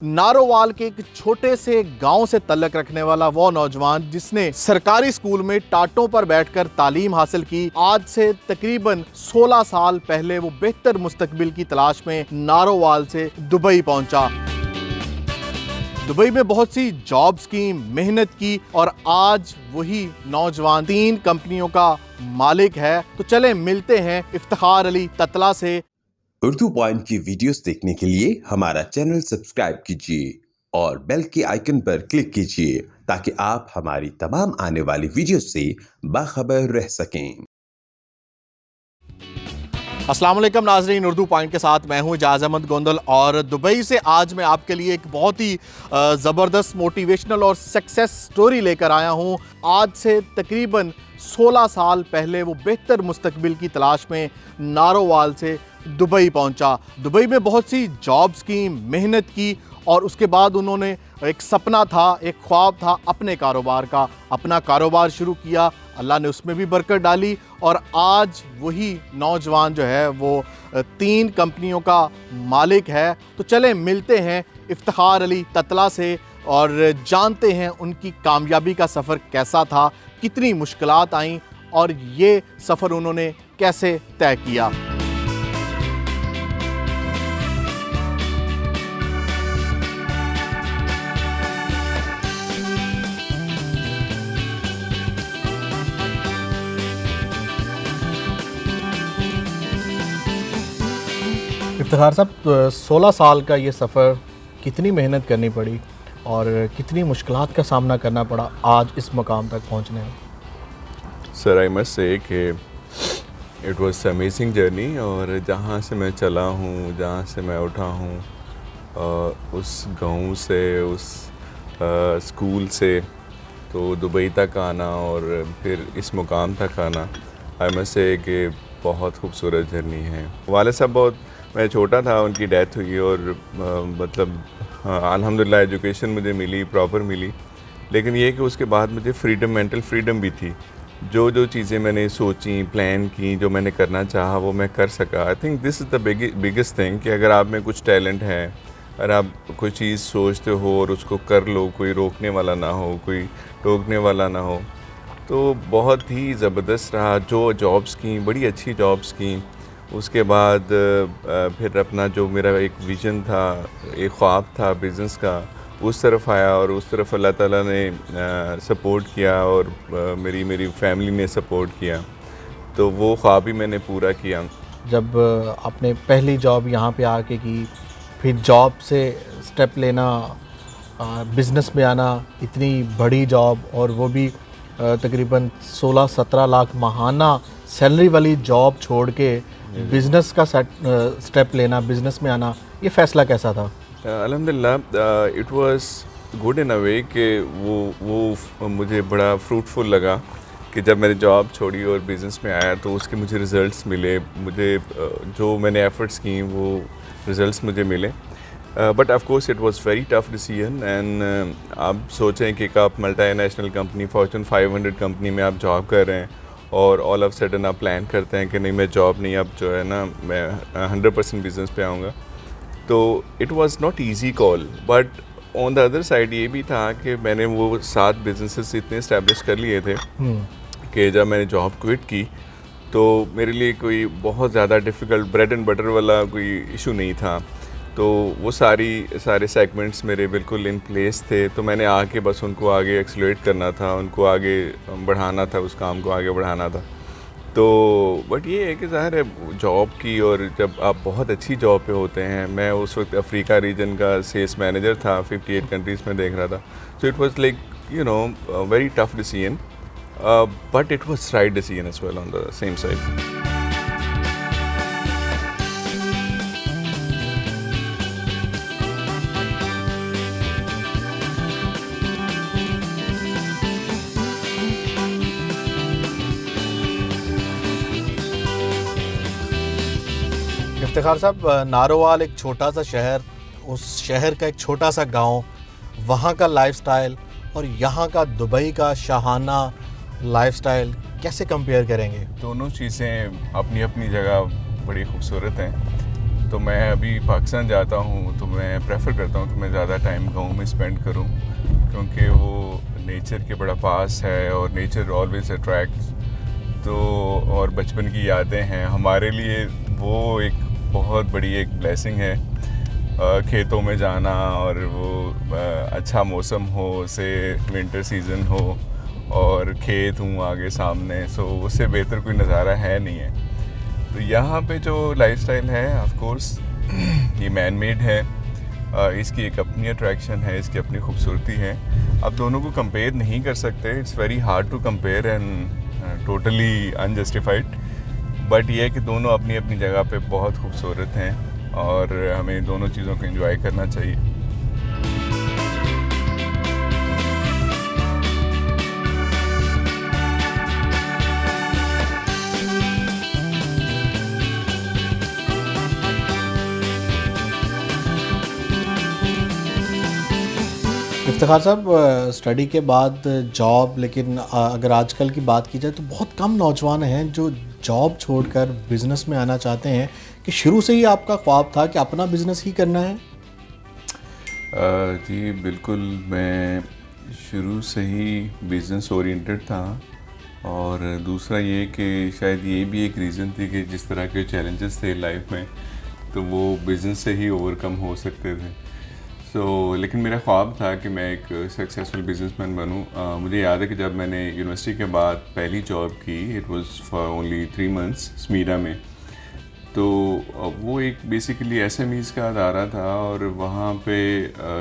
नारोवाल के एक छोटे से गांव से तल्लक रखने वाला वो नौजवान जिसने सरकारी स्कूल में टाटों पर बैठकर तालीम हासिल की, आज से तकरीबन 16 साल पहले वो बेहतर मुस्तकबिल की तलाश में नारोवाल से दुबई पहुंचा। दुबई में बहुत सी जॉब्स की, मेहनत की और आज वही नौजवान 3 कंपनियों का मालिक है। तो चले मिलते हैं इफ्तिखार अली ततला से। उर्दू पॉइंट की वीडियोस देखने के लिए हमारा चैनल सब्सक्राइब कीजिए और बेल के आइकन पर क्लिक कीजिए ताकि आप हमारी तमाम आने वाली वीडियोस से बाखबर रह सकें। अस्सलाम वालेकुम नाज़रीन, उर्दू पॉइंट के साथ मैं हूं इजाज़ अहमद गोंदल और दुबई से आज मैं आपके लिए एक बहुत ही ज़बरदस्त मोटिवेशनल और सक्सेस स्टोरी लेकर आया हूं। आज से तकरीबन 16 साल पहले वो बेहतर मुस्तकबिल की तलाश में नारोवाल से दुबई पहुंचा। दुबई में बहुत सी जॉब्स की, मेहनत की और उसके बाद उन्होंने एक सपना था, एक ख्वाब था अपने कारोबार का। अपना कारोबार शुरू किया, अल्लाह ने उसमें भी बरकत डाली और आज वही नौजवान जो है वो 3 कंपनियों का मालिक है। तो चले मिलते हैं इफ्तिखार अली ततला से और जानते हैं उनकी कामयाबी का सफ़र कैसा था, कितनी मुश्किलात आईं और ये सफ़र उन्होंने कैसे तय किया। इफ्तिखार साहब, 16 साल का ये सफ़र, कितनी मेहनत करनी पड़ी और कितनी मुश्किलात का सामना करना पड़ा आज इस मुकाम तक पहुंचने में? सर, आई मस्ट से कि इट वाज अमेजिंग जर्नी। और जहाँ से मैं चला हूँ, जहाँ से मैं उठा हूँ, उस गांव से, उस स्कूल से तो दुबई तक आना और फिर इस मुकाम तक आना, आई मस्ट से कि बहुत खूबसूरत जर्नी है। वाले साहब बहुत, मैं छोटा था उनकी डेथ हुई और मतलब अल्हम्दुलिल्लाह एजुकेशन मुझे मिली, प्रॉपर मिली। लेकिन ये कि उसके बाद मुझे फ्रीडम, मेंटल फ्रीडम भी थी। जो चीज़ें मैंने सोची, प्लान की, जो मैंने करना चाहा वो मैं कर सका। I think this is the biggest thing कि अगर आप में कुछ टैलेंट है, अगर आप कोई चीज़ सोचते हो और उसको कर लो, कोई रोकने वाला ना हो, कोई टोकने वाला ना हो, तो बहुत ही ज़बरदस्त रहा। जो जॉब्स की, बड़ी अच्छी जॉब्स की, उसके बाद फिर अपना जो मेरा एक विज़न था, एक ख्वाब था बिज़नेस का, उस तरफ आया और उस तरफ अल्लाह ताला ने सपोर्ट किया और मेरी फैमिली ने सपोर्ट किया, तो वो ख्वाब भी मैंने पूरा किया। जब आपने पहली जॉब यहाँ पे आके की, फिर जॉब से स्टेप लेना, बिज़नेस में आना, इतनी बड़ी जॉब और वो भी तकरीबन 16-17 लाख माहाना सैलरी वाली जॉब छोड़ के बिज़नेस का स्टेप लेना, बिज़नेस में आना, ये फ़ैसला कैसा था? अल्हम्दुलिल्लाह इट वाज गुड इन अ वे कि वो मुझे बड़ा फ्रूटफुल लगा कि जब मैंने जॉब छोड़ी और बिज़नेस में आया तो उसके मुझे रिज़ल्ट्स मिले। मुझे जो मैंने एफ़र्ट्स की वो रिज़ल्ट्स मुझे मिले। But of course it was very tough decision. And आप सोचें कि आप मल्टीनेशनल कंपनी, फॉर्च्यून 500 कंपनी में आप जॉब कर रहे हैं और ऑल ऑफ सडन आप प्लान करते हैं कि नहीं, मैं जॉब नहीं, अब जो है ना मैं 100% बिज़नेस पे आऊँगा। तो it was not easy call. But on the other side ये भी था कि मैंने वो 7 बिजनेसेस इतने इस्टेब्लिश कर लिए थे कि जब मैंने जॉब क्विट की तो मेरे लिए कोई बहुत ज़्यादा डिफ़िकल्ट ब्रेड एंड बटर वाला कोई इशू नहीं था। तो वो सारे सेगमेंट्स मेरे बिल्कुल इन प्लेस थे। तो मैंने आके बस उनको आगे एक्सेलरेट करना था, उनको आगे बढ़ाना था, उस काम को आगे बढ़ाना था। तो बट ये है कि ज़ाहिर है जॉब की, और जब आप बहुत अच्छी जॉब पे होते हैं, मैं उस वक्त अफ्रीका रीजन का सेल्स मैनेजर था, 58 कंट्रीज़ में देख रहा था। So it was like you know very tough decision, but it was right decision as well on the same side. Iftikhar साहब, नारोवाल एक छोटा सा शहर, उस शहर का एक छोटा सा गांव, वहाँ का लाइफस्टाइल और यहाँ का दुबई का शाहाना लाइफस्टाइल कैसे कंपेयर करेंगे? दोनों चीज़ें अपनी अपनी जगह बड़ी खूबसूरत हैं। तो मैं अभी पाकिस्तान जाता हूँ तो मैं प्रेफर करता हूँ कि मैं ज़्यादा टाइम गाँव में स्पेंड करूँ, क्योंकि वो नेचर के बड़ा पास है और नेचर ऑलवेज अट्रैक्ट्स। तो और बचपन की यादें हैं हमारे लिए, वो एक बहुत बड़ी एक ब्लेसिंग है। खेतों में जाना और वो अच्छा मौसम हो, से विंटर सीज़न हो और खेत हूँ आगे सामने, सो उससे बेहतर कोई नज़ारा है नहीं है। तो यहाँ पे जो लाइफस्टाइल है ऑफ कोर्स ये मैन मेड है, इसकी एक अपनी अट्रैक्शन है, इसकी अपनी खूबसूरती है। अब दोनों को कंपेयर नहीं कर सकते, it's very hard to compare and totally unjustified. But ये है कि दोनों अपनी अपनी जगह पे बहुत खूबसूरत हैं और हमें दोनों चीज़ों को एंजॉय करना चाहिए। इफ्तिखार साहब, स्टडी के बाद जॉब, लेकिन अगर आजकल की बात की जाए तो बहुत कम नौजवान हैं जो जॉब छोड़कर बिज़नेस में आना चाहते हैं। कि शुरू से ही आपका ख्वाब था कि अपना बिज़नेस ही करना है? जी बिल्कुल, मैं शुरू से ही बिज़नेस ओरिएंटेड था। और दूसरा ये कि शायद ये भी एक रीज़न थी कि जिस तरह के चैलेंजेस थे लाइफ में, तो वो बिज़नेस से ही ओवरकम हो सकते थे। लेकिन मेरा ख्वाब था कि मैं एक सक्सेसफुल बिजनेसमैन बनूं। मुझे याद है कि जब मैंने यूनिवर्सिटी के बाद पहली जॉब की, it was for only 3 months स्मीडा में। तो वो एक बेसिकली एसएमईज़ का अदारा था और वहाँ पे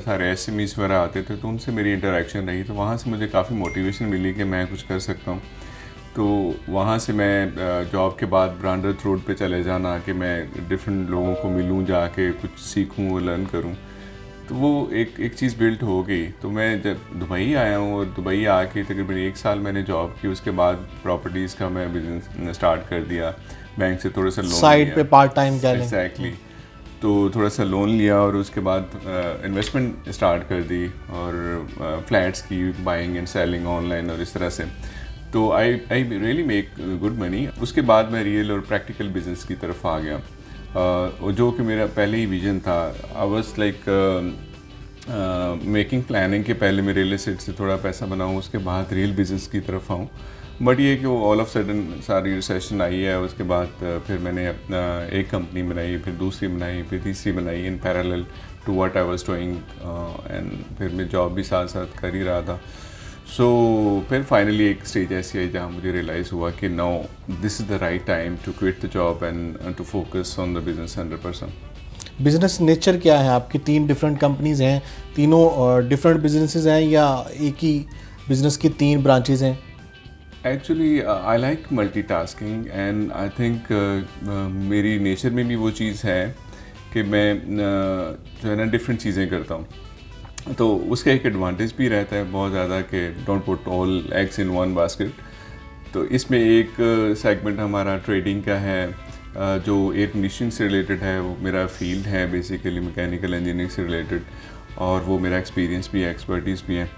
सारे एसएमईज़ वगैरह आते थे, तो उनसे मेरी इंटरेक्शन रही। तो वहाँ से मुझे काफ़ी मोटिवेशन मिली कि मैं कुछ कर सकता हूँ। तो वहाँ से मैं जॉब के बाद ब्रांडर्थ रोड पे चले जाना कि मैं डिफरेंट लोगों को मिलूँ, जाके कुछ सीखूँ और लर्न करूँ। तो वो एक चीज़ बिल्ट हो गई। तो मैं जब दुबई आया हूँ और दुबई आके तकरीबन 1 साल मैंने जॉब की, उसके बाद प्रॉपर्टीज़ का मैं बिज़नेस स्टार्ट कर दिया। बैंक से थोड़ा सा लोन साइड पे पार्ट टाइम कह लें। एग्जैक्टली। तो थोड़ा सा लोन लिया और उसके बाद इन्वेस्टमेंट स्टार्ट कर दी और फ्लैट्स की बाइंग एंड सेलिंग ऑनलाइन और इस तरह से। तो I really make good money. उसके बाद मैं रियल और प्रैक्टिकल बिजनेस की तरफ आ गया, जो कि मेरा पहले ही विजन था। I was like making planning के पहले मैं रियल एस्टेट से थोड़ा पैसा बनाऊँ, उसके बाद रियल बिजनेस की तरफ आऊँ। बट ये कि वो ऑल ऑफ सडन सारी रिसेशन आई है। उसके बाद फिर मैंने अपना एक कंपनी बनाई, फिर दूसरी बनाई, फिर तीसरी बनाई in parallel to what I was doing. And फिर मैं जॉब भी साथ साथ कर ही रहा था। फिर फाइनली एक स्टेज ऐसी आई जहाँ मुझे रियलाइज़ हुआ कि no, this is the right time to quit the job and to focus on the business 100%। Business nature क्या है आपकी? 3 डिफरेंट कंपनीज़ हैं, तीनों डिफरेंट बिजनेसेस हैं या एक ही बिज़नेस की 3 ब्रांचेज़ हैं? Actually I like multitasking and I think मेरी नेचर में भी वो चीज़ है कि मैं जो है ना डिफरेंट चीज़ें करता हूँ। तो उसका एक एडवांटेज भी रहता है बहुत ज़्यादा कि don't put all eggs in one basket. तो इसमें एक सेगमेंट हमारा ट्रेडिंग का है, जो एयर कंडीशनिंग से रिलेटेड है। वो मेरा फील्ड है बेसिकली मैकेनिकल इंजीनियरिंग से रिलेटेड, और वो मेरा एक्सपीरियंस भी है, एक्सपर्टीज़ भी है।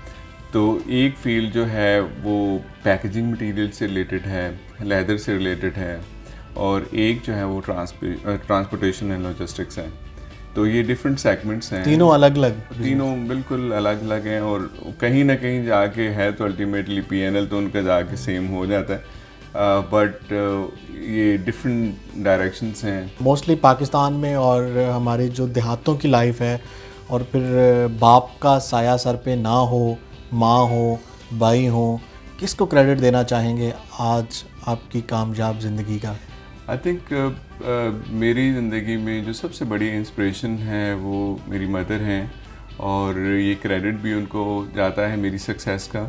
तो एक फील्ड जो है वो पैकेजिंग मटेरियल से रिलेटेड है, लेदर से रिलेटेड है, और एक जो है वो ट्रांसपोर्टेशन एंड लॉजिस्टिक्स है। तो ये डिफरेंट सेगमेंट्स हैं, तीनों अलग अलग? तीनों बिल्कुल अलग अलग हैं, और कहीं ना कहीं जाके है तो अल्टीमेटली पीएनएल तो उनका जाके सेम हो जाता है, बट ये डिफरेंट डायरेक्शंस हैं। मोस्टली पाकिस्तान में और हमारे जो देहातों की लाइफ है, और फिर बाप का साया सर पे ना हो, माँ हो, भाई हो, किसको क्रेडिट देना चाहेंगे आज आपकी कामयाब ज़िंदगी का? आई थिंक मेरी ज़िंदगी में जो सबसे बड़ी इंस्पिरेशन है वो मेरी मदर हैं, और ये क्रेडिट भी उनको जाता है मेरी सक्सेस का,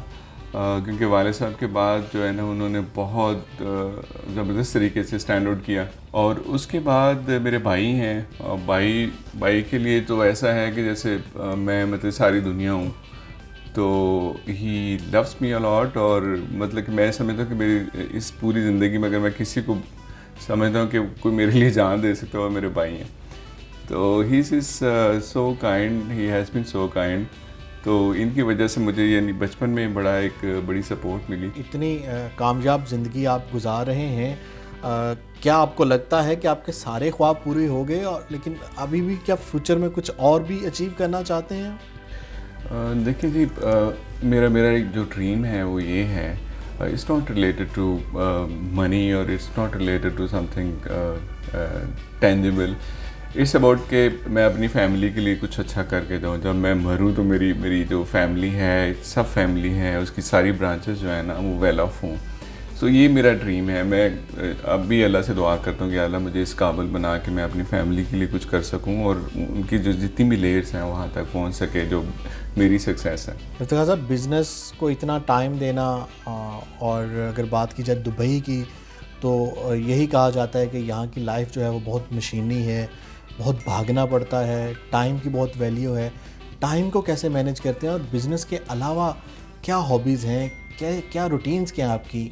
क्योंकि वाले साहब के बाद जो है ना उन्होंने बहुत ज़बरदस्त तरीके से स्टैंड आउट किया। और उसके बाद मेरे भाई हैं। भाई के लिए तो ऐसा है कि जैसे मैं मतलब सारी दुनिया हूँ। तो ही लव्स मी अलॉट, और मतलब कि मैं समझता हूँ कि मेरी इस पूरी ज़िंदगी में अगर मैं किसी को समझता हूँ कि कोई मेरे लिए जान दे सकता है, मेरे भाई हैं। तो he is so kind, he has been so kind. तो इनकी वजह से मुझे ये बचपन में बड़ी सपोर्ट मिली। इतनी कामयाब ज़िंदगी आप गुजार रहे हैं, क्या आपको लगता है कि आपके सारे ख्वाब पूरे हो गए, और लेकिन अभी भी क्या फ्यूचर में कुछ और भी अचीव करना चाहते हैं? देखिए जी, मेरा एक जो ड्रीम है वो ये है, it's not related to money और it's not related to something tangible. It's about के मैं अपनी फैमिली के लिए कुछ अच्छा करके जाऊँ। जब मैं मरूँ तो मेरी जो फैमिली है, सब फैमिली है, उसकी सारी ब्रांचेस जो है ना वो वेल ऑफ हों। सो ये मेरा ड्रीम है। मैं अब भी अल्लाह से दुआ करता हूँ कि अल्लाह मुझे इस काबिल बना कि मैं अपनी फैमिली के लिए कुछ कर सकूँ और उनकी जो जितनी भी लेयर्स हैं वहाँ तक पहुँच सके जो मेरी सक्सेस है। इफ्तिखार साहब, बिज़नेस को इतना टाइम देना, और अगर बात की जाए दुबई की, तो यही कहा जाता है कि यहाँ की लाइफ जो है वो बहुत मशीनी है, बहुत भागना पड़ता है, टाइम की बहुत वैल्यू है। टाइम को कैसे मैनेज करते हैं, और बिज़नेस के अलावा क्या हॉबीज़ हैं, क्या रूटीन्स क्या हैं आपकी?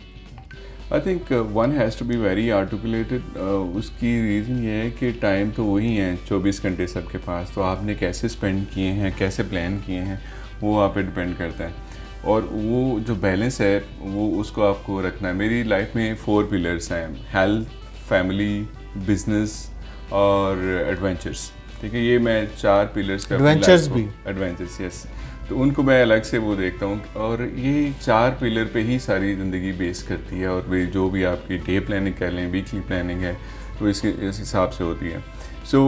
I think one has to be very articulated. उसकी रीज़न ये है कि टाइम तो वही है 24 घंटे सबके पास, तो आपने कैसे स्पेंड किए हैं, कैसे प्लान किए हैं, वो आप पे डिपेंड करता है। और वो जो बैलेंस है वो उसको आपको रखना है। मेरी लाइफ में 4 पिलर्स हैं: हेल्थ, फैमिली, बिजनेस और एडवेंचर्स। ठीक है, ये मैं 4 पिलर्स का एडवेंचर्स भी? Adventures, yes. तो उनको मैं अलग से वो देखता हूँ, और ये 4 पिलर पे ही सारी ज़िंदगी बेस करती है। और भी जो भी आपकी डे प्लानिंग कर लें, वीकली प्लानिंग है, तो इस हिसाब से होती है। सो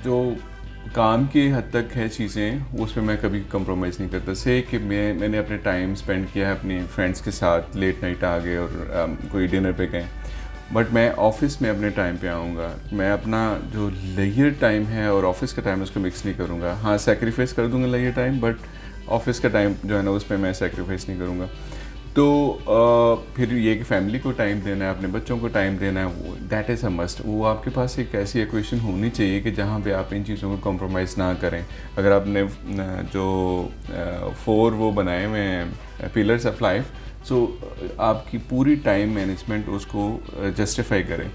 जो काम की हद तक है चीज़ें, उस पर मैं कभी कंप्रोमाइज़ नहीं करता। से कि मैंने अपने टाइम स्पेंड किया है अपने फ्रेंड्स के साथ, लेट नाइट आ गए और कोई डिनर पे गए, बट मैं ऑफिस में अपने टाइम पे आऊँगा। मैं अपना जो लेयर टाइम है और ऑफिस का टाइम उसको मिक्स नहीं करूँगा। हाँ, सेक्रीफाइस कर दूँगा लेयर टाइम, बट ऑफिस का टाइम जो है ना उस पर मैं सेक्रीफाइस नहीं करूँगा। तो फिर ये कि फैमिली को टाइम देना है, अपने बच्चों को टाइम देना है, वो दैट इज़ अ मस्ट। वो आपके पास एक ऐसी इक्वेशन होनी चाहिए कि जहाँ पे आप इन चीज़ों को कॉम्प्रोमाइज़ ना करें। अगर आपने जो 4 वो बनाए हुए हैं पिलर्स ऑफ लाइफ, सो आपकी पूरी टाइम मैनेजमेंट उसको जस्टिफाई करें।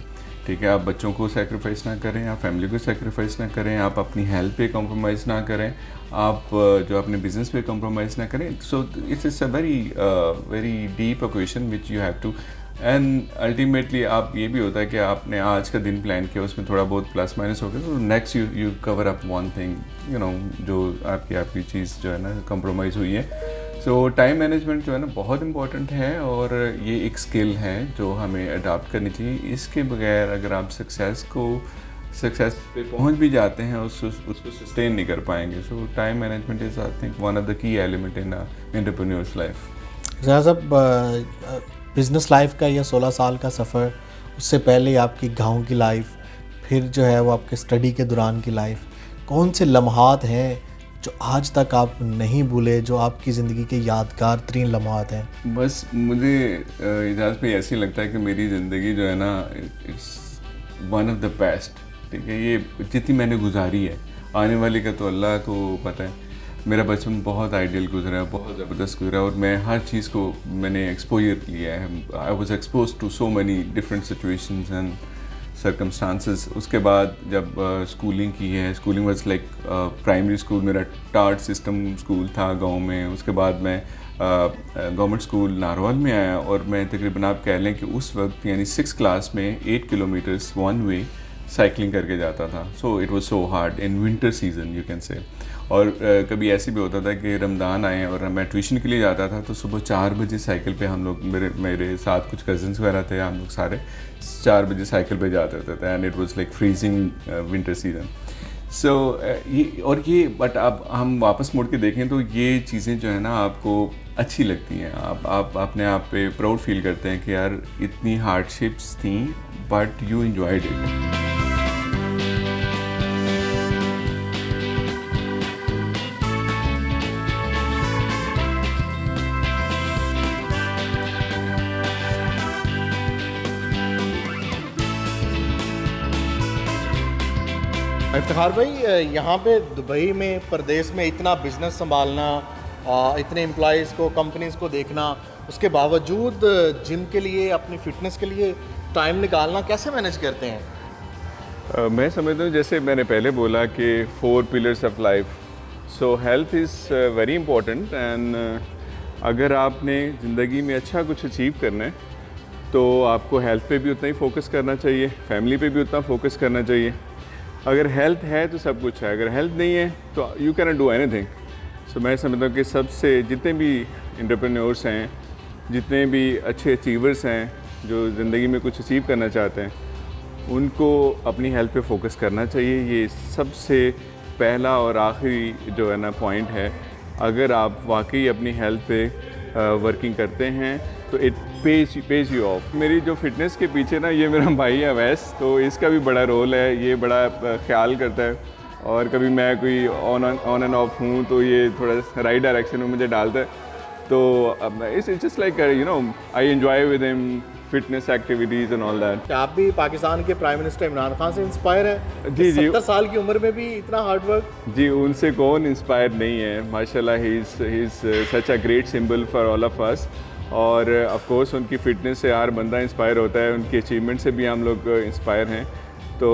ठीक है, आप बच्चों को सेक्रीफाइस ना करें, आप फैमिली को सेक्रीफाइस ना करें, आप अपनी हेल्थ पे कॉम्प्रोमाइज़ ना करें, आप जो अपने बिजनेस पे कॉम्प्रोमाइज़ ना करें। So it's a very deep equation which you have to, and ultimately आप ये भी होता है कि आपने आज का दिन प्लान किया, उसमें थोड़ा बहुत प्लस माइनस हो गया, तो next you cover up one thing, you know, जो आपकी चीज़ जो है ना कंप्रोमाइज़ हुई है। सो टाइम मैनेजमेंट जो है ना बहुत इम्पॉर्टेंट है, और ये एक स्किल है जो हमें अडॉप्ट करनी चाहिए। इसके बगैर अगर आप सक्सेस पे पहुंच भी जाते हैं, उसको सस्टेन नहीं कर पाएंगे। सो time management is I think one of the key element in entrepreneurs life. साहब, बिज़नेस लाइफ का यह 16 साल का सफ़र, उससे पहले आपकी गांव की लाइफ, फिर जो है वो आपके स्टडी के दौरान की लाइफ, कौन से लम्हात हैं जो आज तक आप नहीं भूले, जो आपकी ज़िंदगी के यादगार तरीन लम्हात हैं? बस मुझे इजाज़ पे ऐसे ही लगता है कि मेरी ज़िंदगी जो है ना it's one of the best. ठीक है, ये जितनी मैंने गुजारी है, आने वाले का तो अल्लाह को पता है। मेरा बचपन बहुत आइडियल गुजरा है, बहुत ज़बरदस्त गुजरा, और मैं हर चीज़ को मैंने एक्सपोजर लिया है। I was expose to so many different situations and circumstances. उसके बाद जब स्कूलिंग की है, schooling was like primary school मेरा टार्ट सिस्टम स्कूल था गांव में। उसके बाद मैं गवर्नमेंट स्कूल नारवाल में आया, और मैं तकरीबन आप कह लें कि उस वक्त यानी 6th क्लास में 8 किलोमीटर्स वन वे साइकिलिंग करके जाता था। So it was so hard in winter season you can say. और कभी ऐसे भी होता था कि रमज़ान आए और मैं ट्यूशन के लिए जाता था, तो सुबह 4 बजे साइकिल पे हम लोग, मेरे साथ कुछ कज़न्स वगैरह थे, हम लोग सारे 4 बजे साइकिल पे जाते थे, and it was like freezing winter season. So ये बट अब हम वापस मुड़ के देखें तो ये चीज़ें जो है ना आपको अच्छी लगती हैं। आप अपने आप पे प्राउड फील करते हैं कि यार इतनी हार्डशिप्स थी, but you enjoyed it. Iftikhar भाई, यहाँ पे दुबई में, परदेस में इतना बिज़नेस संभालना, इतने एम्प्लॉइज़ को, कंपनीज़ को देखना, उसके बावजूद जिम के लिए, अपनी फ़िटनेस के लिए टाइम निकालना कैसे मैनेज करते हैं? मैं समझता हूँ, जैसे मैंने पहले बोला कि 4 pillars of life, so health is very important, and अगर आपने ज़िंदगी में अच्छा कुछ अचीव करना है तो आपको हेल्थ पे भी उतना ही फोकस करना चाहिए, फैमिली पे भी उतना फोकस करना चाहिए। अगर हेल्थ है तो सब कुछ है, अगर हेल्थ नहीं है तो you can not do anything. So मैं समझता हूँ कि सबसे जितने भी एंटरप्रेन्योर्स हैं, जितने भी अच्छे अचीवर्स हैं जो ज़िंदगी में कुछ अचीव करना चाहते हैं, उनको अपनी हेल्थ पे फोकस करना चाहिए। ये सबसे पहला और आखिरी जो है ना पॉइंट है। अगर आप वाकई अपनी हेल्थ पे वर्किंग करते हैं तो इट पेज यू ऑफ। मेरी जो फिटनेस के पीछे ना, ये मेरा भाई है अवैस, तो इसका भी बड़ा रोल है, ये बड़ा ख्याल करता है। और कभी मैं कोई ऑन एंड ऑफ हूँ तो ये थोड़ा राइट डायरेक्शन में मुझे डालता है। तो it's just like you no I enjoy with him fitness activities and all that. क्या आप भी पाकिस्तान के प्राइम मिनिस्टर इमरान खान से इंस्पायर है? जी, जी। 70 साल की उम्र में भी इतना हार्ड वर्क। जी, उनसे कौन इंस्पायर नहीं है। माशाल्लाह he is such a great symbol for all of us. और ऑफ कोर्स उनकी फ़िटनेस से हर बंदा इंस्पायर होता है, उनकी अचीवमेंट से भी हम लोग इंस्पायर हैं। तो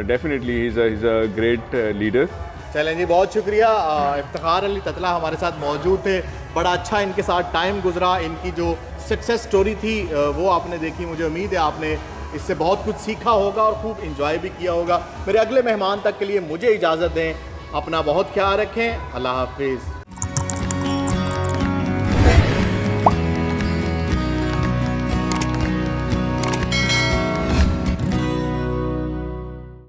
definitely he is a great leader. चलें जी, बहुत शुक्रिया। इफ्तिखार अली ततला हमारे साथ मौजूद थे। बड़ा अच्छा इनके साथ टाइम गुजरा। इनकी जो सक्सेस स्टोरी थी वो आपने देखी। मुझे उम्मीद है आपने इससे बहुत कुछ सीखा होगा और खूब इंजॉय भी किया होगा। मेरे अगले मेहमान तक के लिए मुझे इजाज़त दें। अपना बहुत ख्याल रखें। अल्लाह हाफिज़।